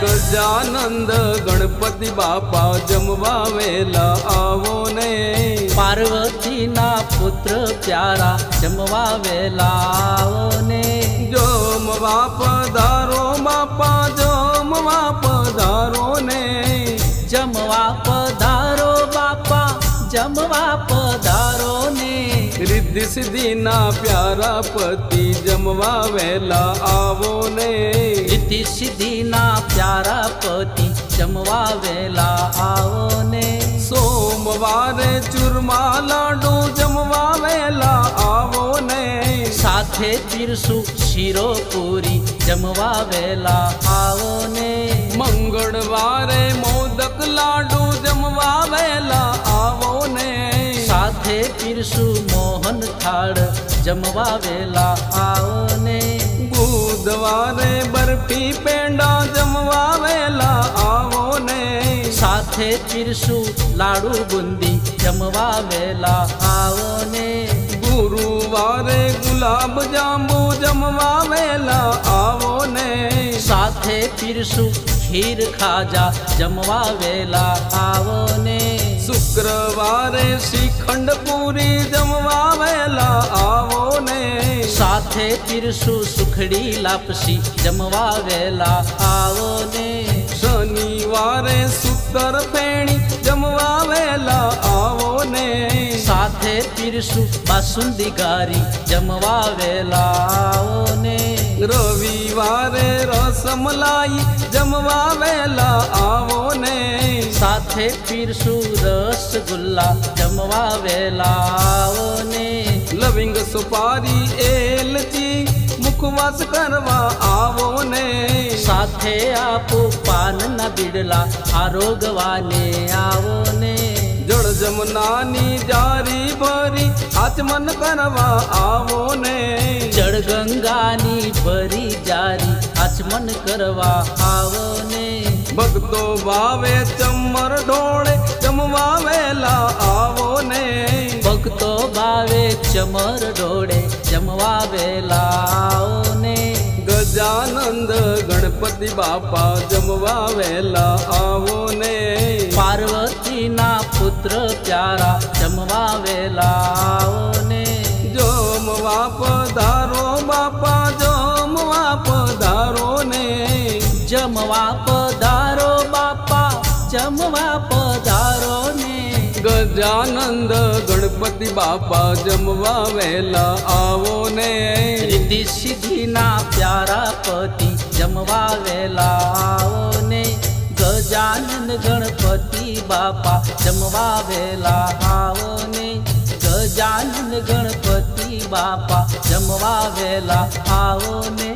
ગજાનંદ ગણપતિ બાપા જમવા વેલા આવો ને, પાર્વતીના પુત્ર પ્યારા જમવા વેલા આવો ને, જમવા પધારો બાપા જમવા પધારો ને, જમવા પધારો બાપા જમવા પધારો ને, રિદ્ધિ સિદ્ધિના પ્યારા પતિ જમવા વેલા આવો ને, રિદ્ધિ સિદ્ધિના પ્યારા પતિ જમવા વેલા આવો ને, સોમવારે ચૂરમા લાડુ જમવા વેલા આવો ને, સાથે પીરસું શીરો પૂરી જમવા વેલા આવો ને, મંગળવારે મોદક લાડુ જમવા વેલા આવો ને, સાથે પીરસું મોહન થાળ જમવા વેલા આવો ને, બુધવારે બરફી પેંડા જમવા વેલા આવો ને, સાથે પીરસું લાડુ બુંદી જમવા વેલા આવો ને, ગુરુવારે ગુલાબ જાંબુ જમવા વેલા આવો ને, સાથે પીરસું ખીર ખાજા જમવા વેલા આવો ને, શુક્રવારે શ્રીખંડ પૂરી જમવા વેલા આવો ને, સાથે પીરસું સુખડી લાપસી જમવા વેલા આવો ને, શનિવારે સૂતર ફેણી જમવા વેલા આવો ને, સાથે પીરસું બાસુંદી ગારી જમવા વેલા આવો ને, રવિવારે રસમલાઈ જમવા વેલા આવો ને, સાથે પીરસું રસગુલ્લા જમવા વેલા આવો ને, લવિંગ સુપારી એલચી મુખવાસ કરવા આવો ને, સાથે આપો પાનના બીડલા આરોગવાને આવો ને, જળ જમનાની જારી ભરી આચમન કરવા આવો ને, જળ ગંગાની ભરી જારી આચમન કરવા આવો ને, ભક્તો ભાવે ચમર ઢોળે જમવા વેલા આવો ને, ભક્તો ભાવે ચમર ઢોળે જમવા વેલા આવો ને, ગજાનંદ ગણપતિ બાપા જમવા વેલા આવો ને, પાર્વતીના પુત્ર પ્યારા જમવા વેલા આવો ને, જમવા પધારો બાપા જમવા પધારો ને, જમવા પધારો બાપા જમવા પધારો ને, ગજાનંદ ગણપતિ બાપા જમવા વેલા આવો ને, રિદ્ધિ સિદ્ધિના પ્યારા પતિ જમવા વેલા આવો ને, ગજાનંદ ગણપતિ બાપા જમવા વેલા આવો ને, ગજાનંદ ગણપતિ બાપા જમવા વેલા આવો ને.